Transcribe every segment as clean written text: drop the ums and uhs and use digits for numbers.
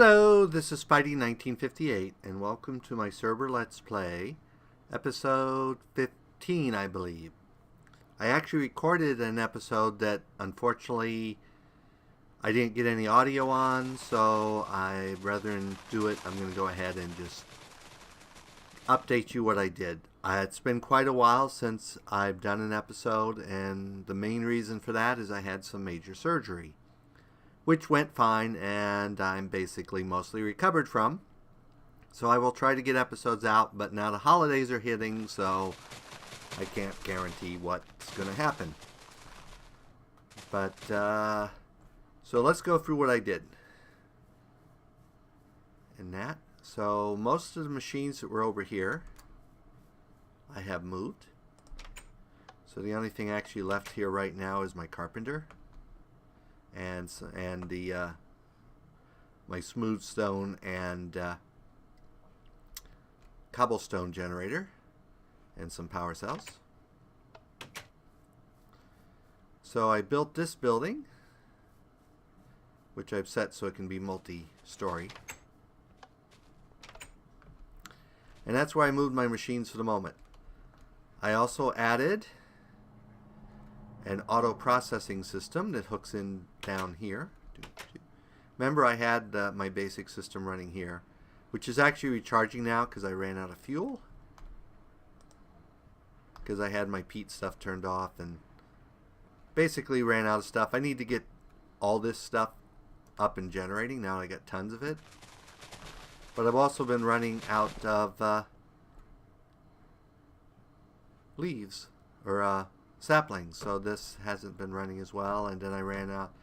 Hello, this is Spidey 1958, and welcome to my Server Let's Play, episode 15, I believe. I actually recorded an episode that, unfortunately, I didn't get any audio on, so rather than do it, I'm going to go ahead and just update you what I did. It's been quite a while since I've done an episode, and the main reason for that is I had some major surgery, which went fine, and I'm basically mostly recovered from. So I will try to get episodes out, but now the holidays are hitting, so I can't guarantee what's going to happen. But, so let's go through what I did. And that, so most of the machines that were over here, I have moved. So the only thing actually left here right now is my carpenter. And the my smooth stone and cobblestone generator and some power cells. So I built this building, which I've set so it can be multi-story, and that's where I moved my machines for the moment. I also added an auto processing system that hooks in down here. Remember, I had my basic system running here, which is actually recharging now because I ran out of fuel, because I had my peat stuff turned off and basically ran out of stuff. I need to get all this stuff up and generating. Now I got tons of it, but I've also been running out of leaves or saplings, so this hasn't been running as well. And then I ran out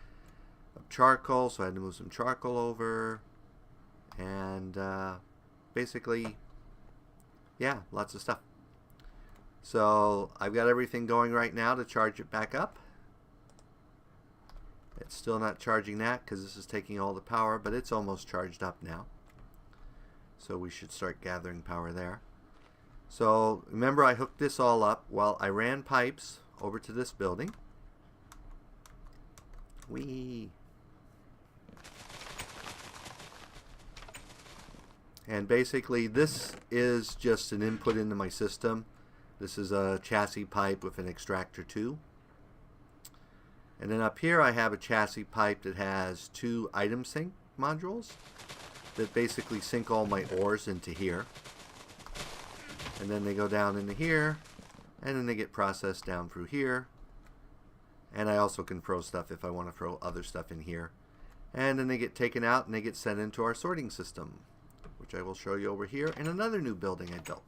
of charcoal, so I had to move some charcoal over, and basically, yeah, lots of stuff. So I've got everything going right now to charge it back up. It's still not charging that because this is taking all the power, but it's almost charged up now, so we should start gathering power there. So remember, I hooked this all up while I ran pipes over to this building. And basically this is just an input into my system. This is a chassis pipe with an extractor too. And then up here I have a chassis pipe that has two item sync modules that basically sync all my ores into here. And then they go down into here, and then they get processed down through here. And I also can throw stuff if I want to throw other stuff in here. And then they get taken out and they get sent into our sorting system, which I will show you over here in another new building I built.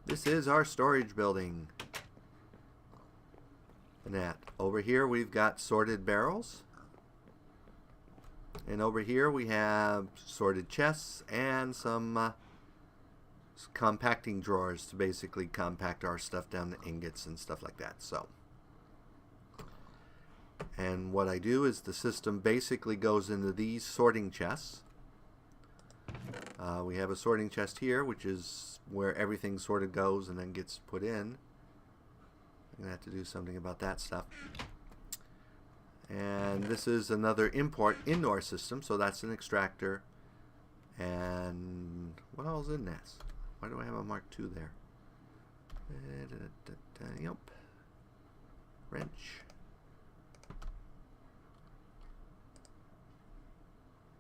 This is our storage building. And that over here we've got sorted barrels. And over here we have sorted chests and some compacting drawers to basically compact our stuff down to ingots and stuff like that. So, and what I do is the system basically goes into these sorting chests. We have a sorting chest here, which is where everything sort of goes and then gets put in. I'm going to have to do something about that stuff. And this is another import into our system, so that's an extractor. And what else in this? Why do I have a Mark II there? Yep. Wrench.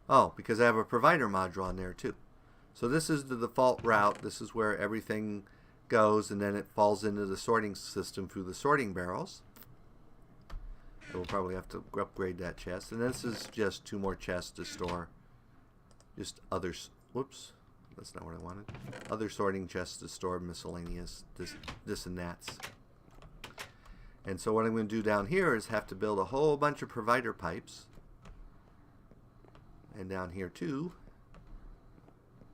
Oh, because I have a provider module on there too. So this is the default route. This is where everything goes, and then it falls into the sorting system through the sorting barrels. We'll probably have to upgrade that chest. And this is just two more chests to store just others. Whoops, that's not what I wanted. Other sorting chests to store miscellaneous this and that's. And so what I'm going to do down here is have to build a whole bunch of provider pipes, and down here too,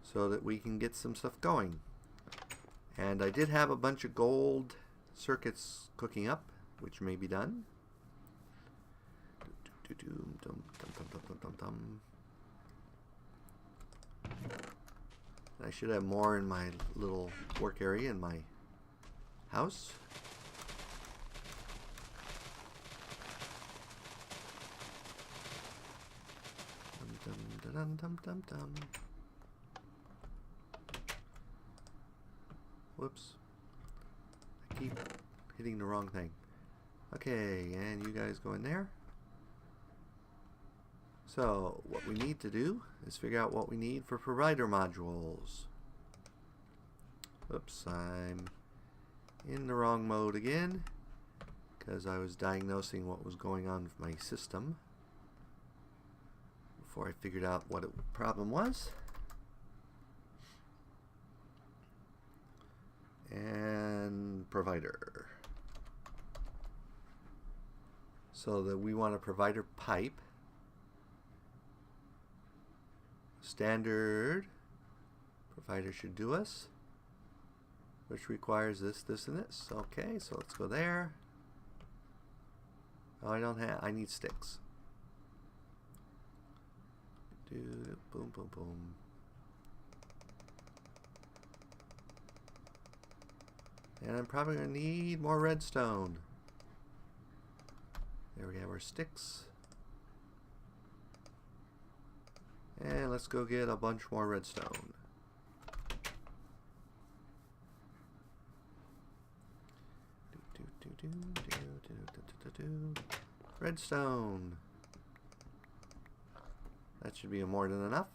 so that we can get some stuff going. And I did have a bunch of gold circuits cooking up, which may be done. I should have more in my little work area in my house. Dun-dun-dum-dum-dum. Whoops. I keep hitting the wrong thing. Okay, and you guys go in there. So, what we need to do is figure out what we need for provider modules. Oops, I'm in the wrong mode again because I was diagnosing what was going on with my system before I figured out what the problem was. And provider. So that we want a provider pipe. Standard provider should do us, which requires this, this, and this. Okay, so let's go there. Oh, I need sticks. Boom, boom, boom. And I'm probably going to need more redstone. There we have our sticks. And let's go get a bunch more redstone. Redstone. That should be more than enough.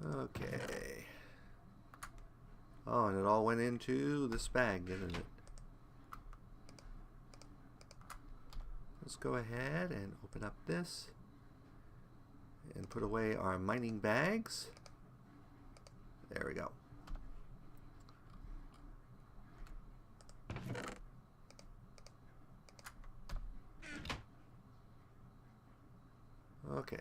Okay. Oh, and it all went into this bag, didn't it? Let's go ahead and open up this and put away our mining bags. There we go. Okay.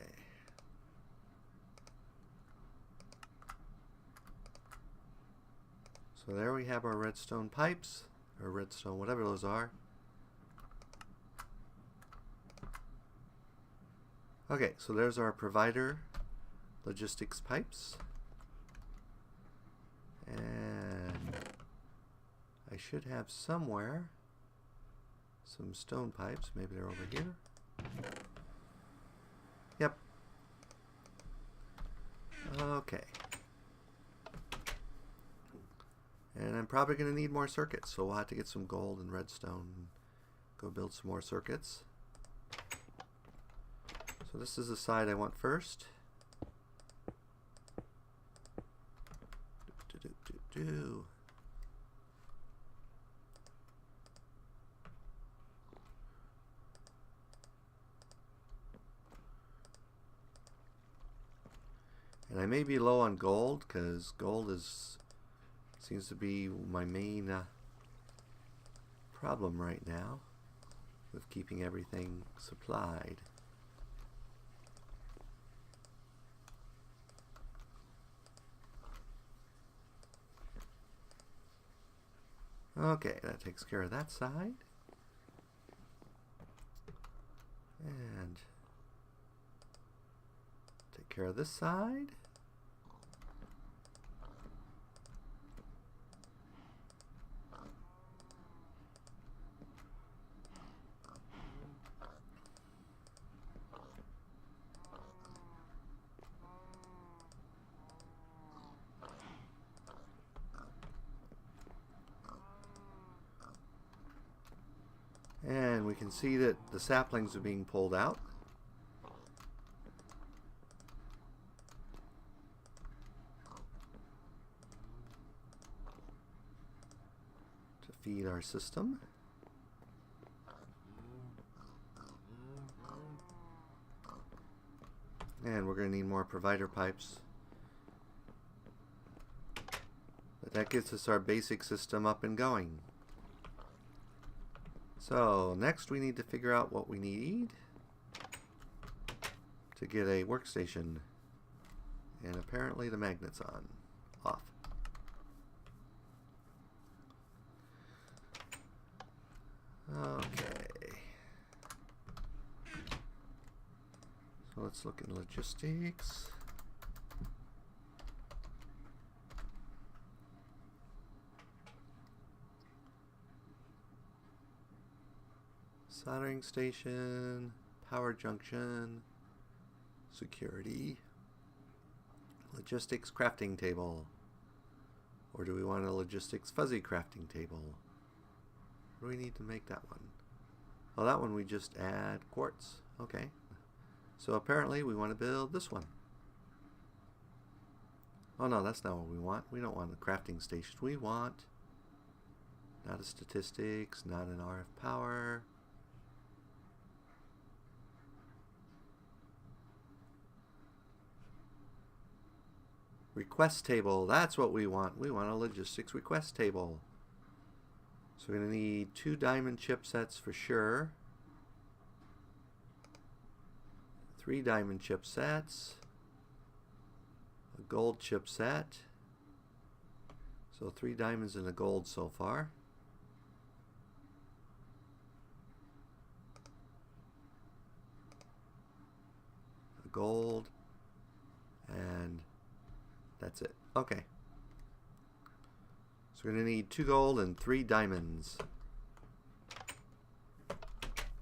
So there we have our redstone pipes, or redstone, whatever those are. Okay, so there's our provider logistics pipes. And I should have somewhere some stone pipes. Maybe they're over here. Yep. Okay. And I'm probably going to need more circuits, so we'll have to get some gold and redstone and go build some more circuits. So this is the side I want first. And I may be low on gold because gold seems to be my main problem right now with keeping everything supplied. Okay, that takes care of that side. And take care of this side. And we can see that the saplings are being pulled out. To feed our system. And we're going to need more provider pipes. But that gets us our basic system up and going. So next we need to figure out what we need to get a workstation. And apparently the magnet's off. Okay. So let's look in logistics. Soldering station, power junction, security, logistics crafting table. Or do we want a logistics fuzzy crafting table? What do we need to make that one? Oh, that one we just add quartz. Okay. So apparently we want to build this one. Oh no, that's not what we want. We don't want a crafting station. We want not a statistics, not an RF power. Request table. That's what we want. We want a logistics request table. So we're going to need 2 diamond chipsets for sure. 3 diamond chipsets. A gold chipset. So 3 diamonds and a gold so far. A gold. And that's it. Okay. So we're going to need 2 gold and 3 diamonds.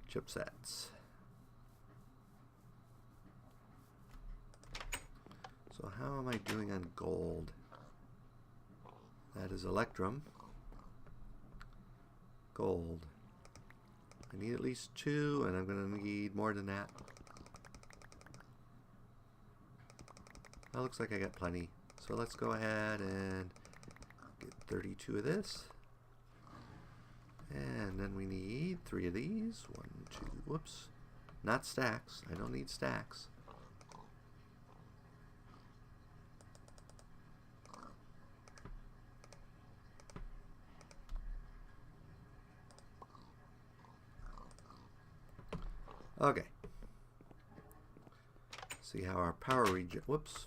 Chipsets. So how am I doing on gold? That is electrum. Gold. I need at least 2, and I'm going to need more than that. That looks like I got plenty. So let's go ahead and get 32 of this. And then we need 3 of these. 1, 2, whoops. Not stacks. I don't need stacks. Okay. See how our power regen. Whoops.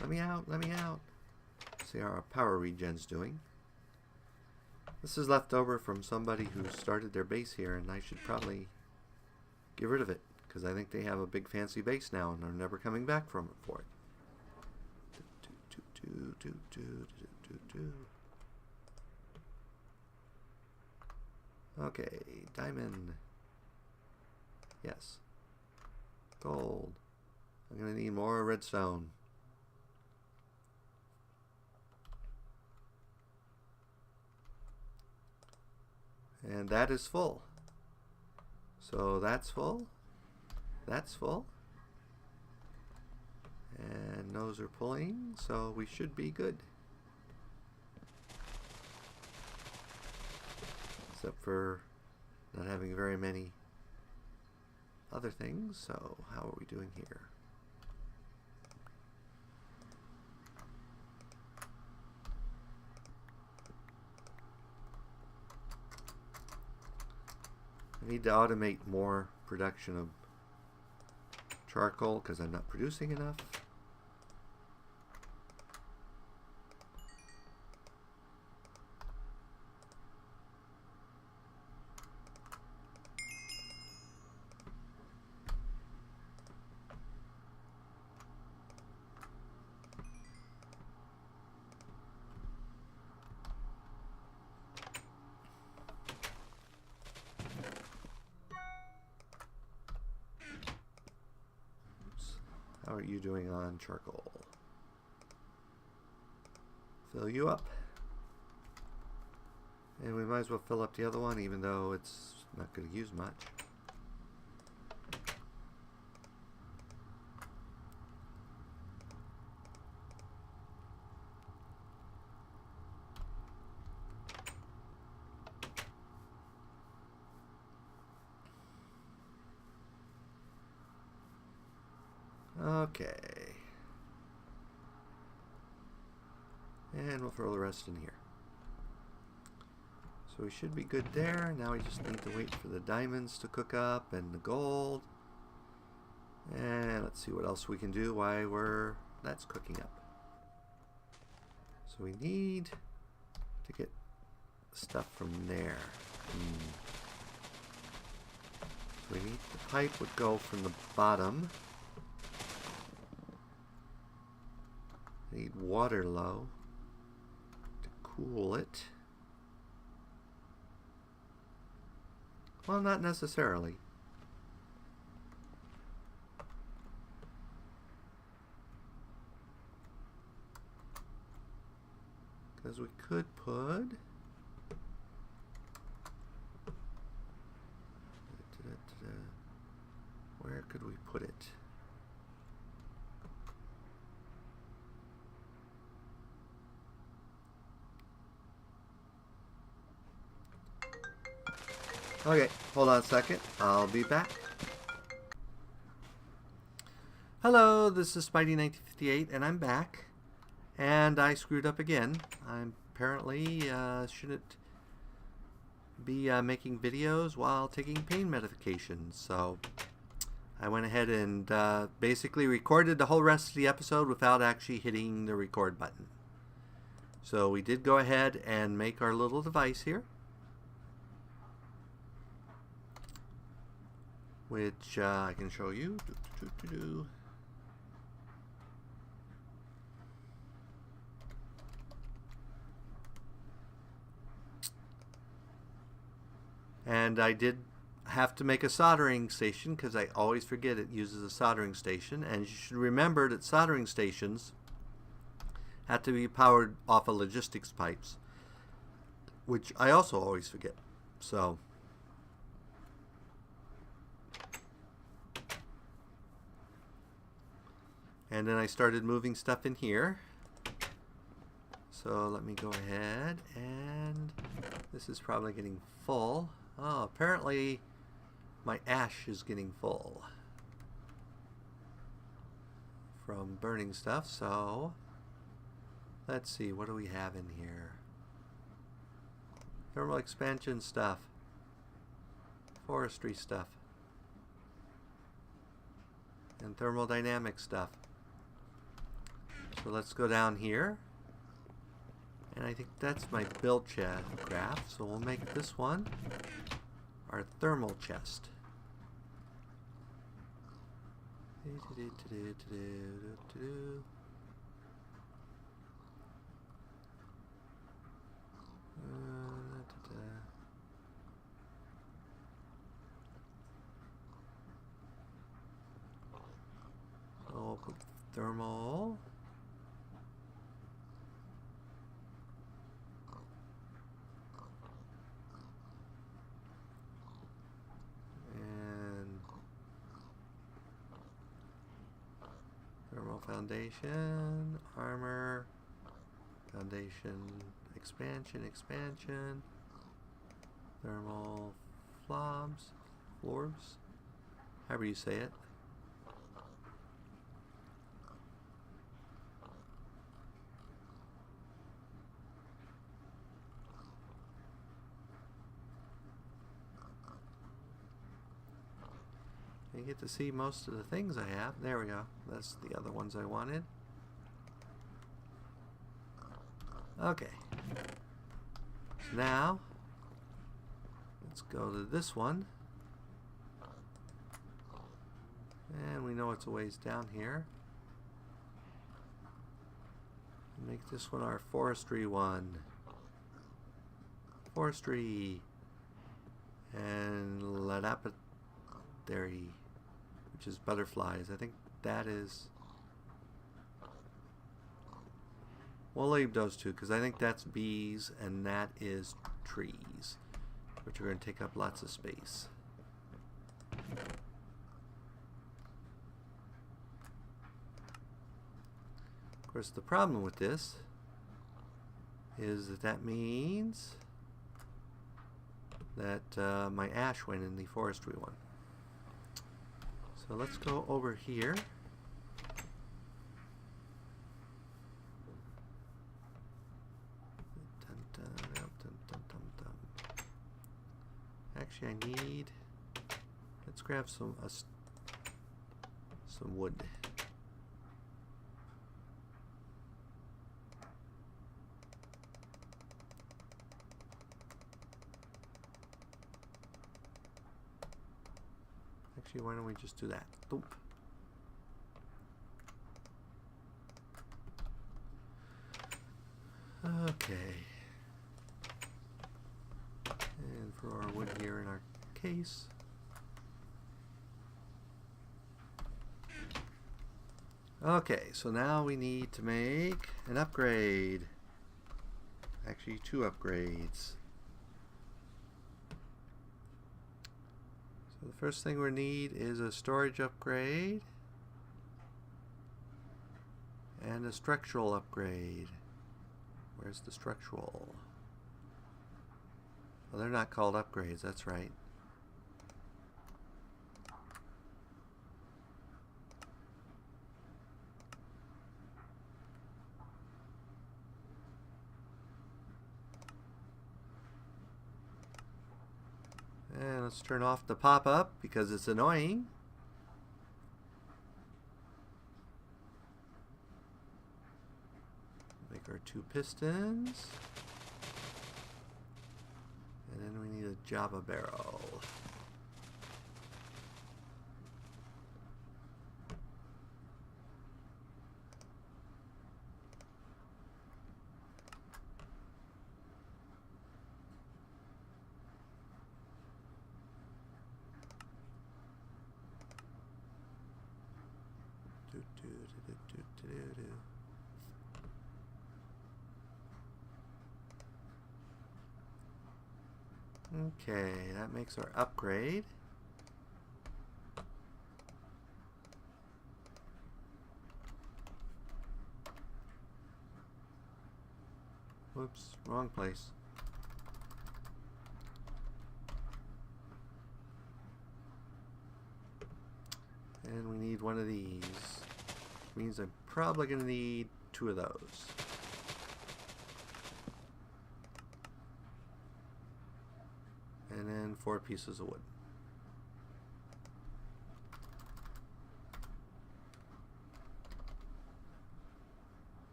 Let me out. Let me out. See how our power regen's doing. This is left over from somebody who started their base here, and I should probably get rid of it because I think they have a big fancy base now and they're never coming back from it for it. Okay, diamond. Yes. Gold. I'm going to need more redstone. And that is full. So that's full. That's full. And those are pulling, so we should be good. Except for not having very many other things. So how are we doing here? I need to automate more production of charcoal because I'm not producing enough. How are you doing on charcoal? Fill you up. And we might as well fill up the other one even though it's not going to use much. Okay. And we'll throw the rest in here. So we should be good there. Now we just need to wait for the diamonds to cook up and the gold. And let's see what else we can do while that's cooking up. So we need to get stuff from there. So we need the pipe would go from the bottom. Need water low to cool it. Well, not necessarily. Because we could put... Where could we put it? Okay, hold on a second. I'll be back. Hello, this is Spidey 1958, and I'm back. And I screwed up again. I apparently shouldn't be making videos while taking pain medications. So I went ahead and basically recorded the whole rest of the episode without actually hitting the record button. So we did go ahead and make our little device here, which I can show you. And I did have to make a soldering station because I always forget it uses a soldering station. And you should remember that soldering stations have to be powered off of logistics pipes, which I also always forget. So and then I started moving stuff in here. So let me go ahead, and this is probably getting full. Oh, apparently my ash is getting full from burning stuff. So let's see, what do we have in here? Thermal expansion stuff, forestry stuff, and thermodynamic stuff. So let's go down here. And I think that's my build chest craft, so we'll make this one our thermal chest. So we'll put thermal. Foundation, armor, foundation, expansion, thermal floors, however you say it. You get to see most of the things I have. There we go. That's the other ones I wanted. Okay. So now, let's go to this one. And we know it's a ways down here. Make this one our forestry one. Forestry. And lepidoptery, which is butterflies. I think that is... We'll leave those two because I think that's bees and that is trees, which are going to take up lots of space. Of course, the problem with this is that means that my ash went in the forestry one. So let's go over here. Actually, I need... Let's grab some wood. Actually, why don't we just do that? Boop. Okay. And for our wood here in our case. Okay, so now we need to make an upgrade. Actually, 2 upgrades. So the first thing we need is a storage upgrade and a structural upgrade. Where's the structural? Well, they're not called upgrades, that's right. And let's turn off the pop-up because it's annoying. Make our 2 pistons. And then we need a Java barrel. Okay, that makes our upgrade. Whoops, wrong place. And we need one of these. Which means I'm probably going to need 2 of those. And then 4 pieces of wood.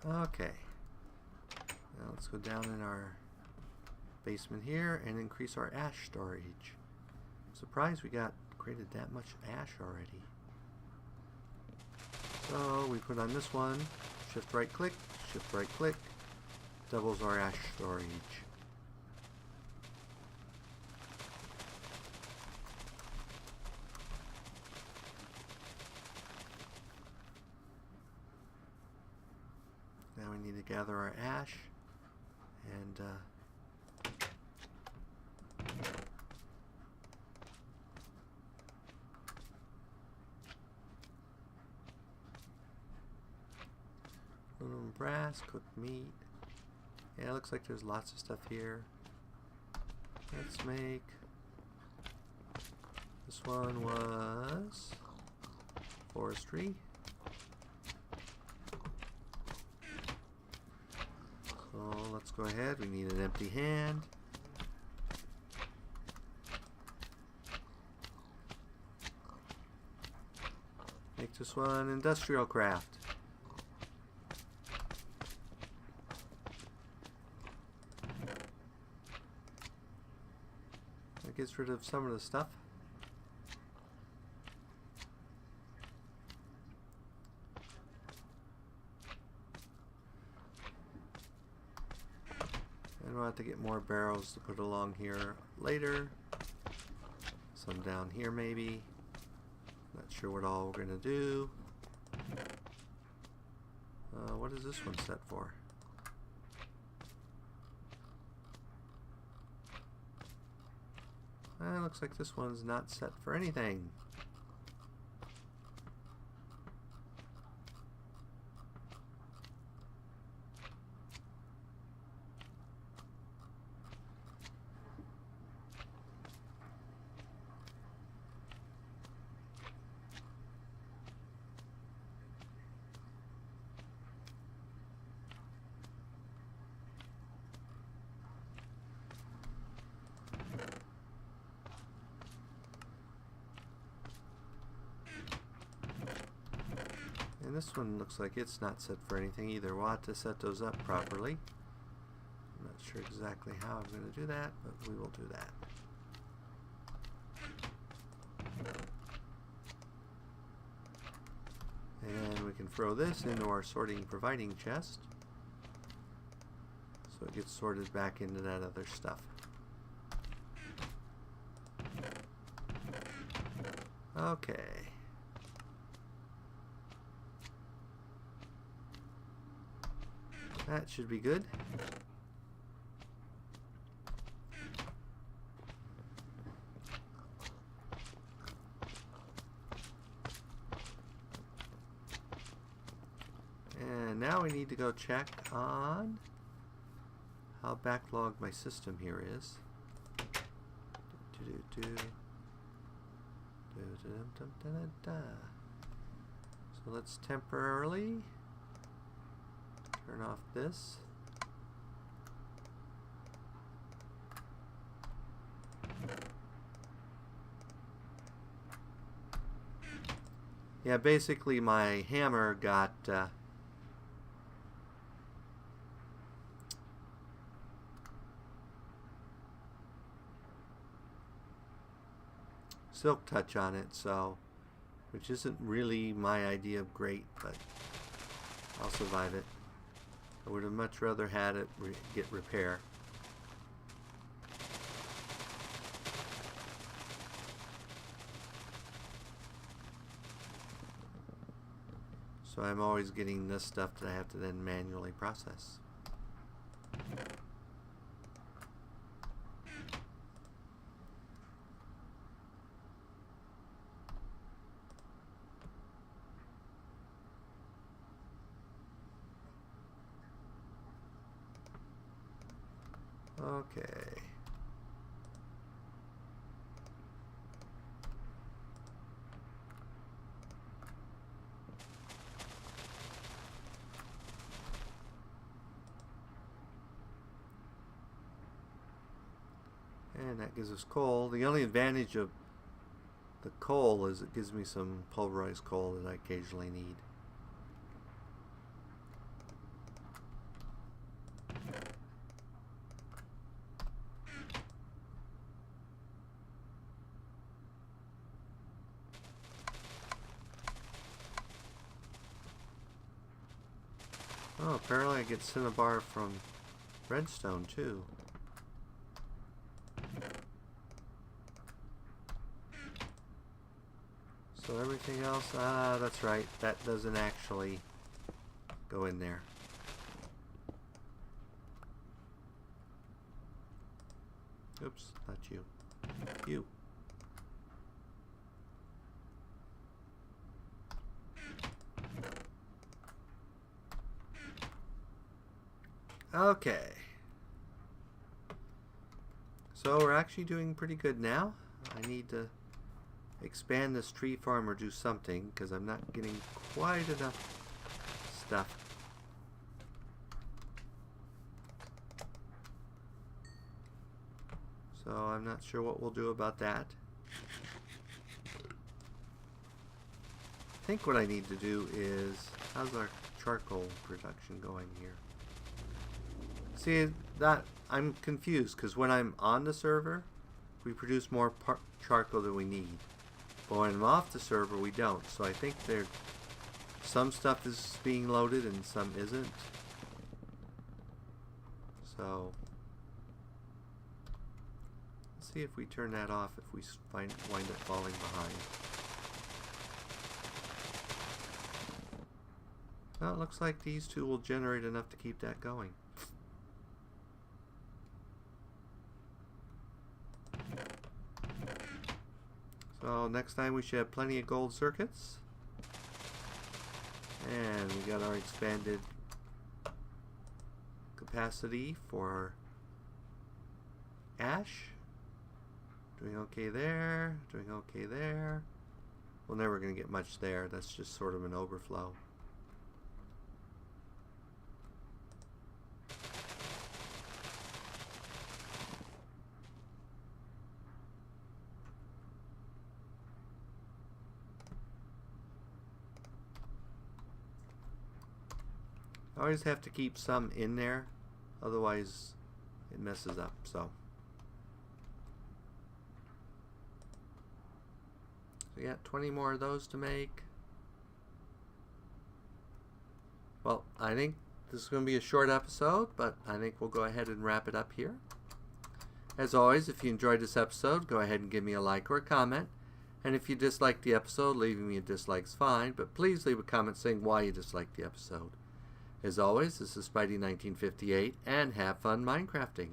Okay. Now let's go down in our basement here and increase our ash storage. Surprised we got created that much ash already. So we put on this one, shift right click, doubles our ash storage. Now we need to gather our ash and aluminum, brass, cooked meat. Yeah, it looks like there's lots of stuff here. Let's make, this one was forestry. So let's go ahead, we need an empty hand. Make this one industrial craft. That gets rid of some of the stuff. And we'll have to get more barrels to put along here later. Some down here maybe. Not sure what all we're going to do. What is this one set for? Looks like this one's not set for anything. And this one looks like it's not set for anything either. We'll have to set those up properly. I'm not sure exactly exactly how I'm going to do that, but we will do that. And we can throw this into our sorting providing chest, so it gets sorted back into that other stuff. Okay. That should be good. And now we need to go check on how backlogged my system here is. So let's temporarily turn off this. Yeah, basically my hammer got silk touch on it, so which isn't really my idea of great, but I'll survive it. I would have much rather had it get repair. So I'm always getting this stuff that I have to then manually process. Okay. And that gives us coal. The only advantage of the coal is it gives me some pulverized coal that I occasionally need. Oh, apparently I get cinnabar from redstone too. So everything else, that's right, that doesn't actually go in there. Oops, not you. You. Okay. So we're actually doing pretty good now. I need to expand this tree farm or do something because I'm not getting quite enough stuff. So I'm not sure what we'll do about that. I think what I need to do is, how's our charcoal production going here? See, that I'm confused because when I'm on the server, we produce more charcoal than we need. But when I'm off the server, we don't. So I think some stuff is being loaded and some isn't. So let's see if we turn that off if we wind up falling behind. Well, it looks like these two will generate enough to keep that going. So next time we should have plenty of gold circuits. And we got our expanded capacity for ash. Doing okay there, doing okay there. We're never going to get much there. That's just sort of an overflow. I always have to keep some in there, otherwise it messes up. So we got 20 more of those to make. Well, I think this is going to be a short episode, but I think we'll go ahead and wrap it up here. As always, if you enjoyed this episode, go ahead and give me a like or a comment. And if you disliked the episode, leaving me a dislike is fine, but please leave a comment saying why you disliked the episode. As always, this is Spidey 1958, and have fun Minecrafting.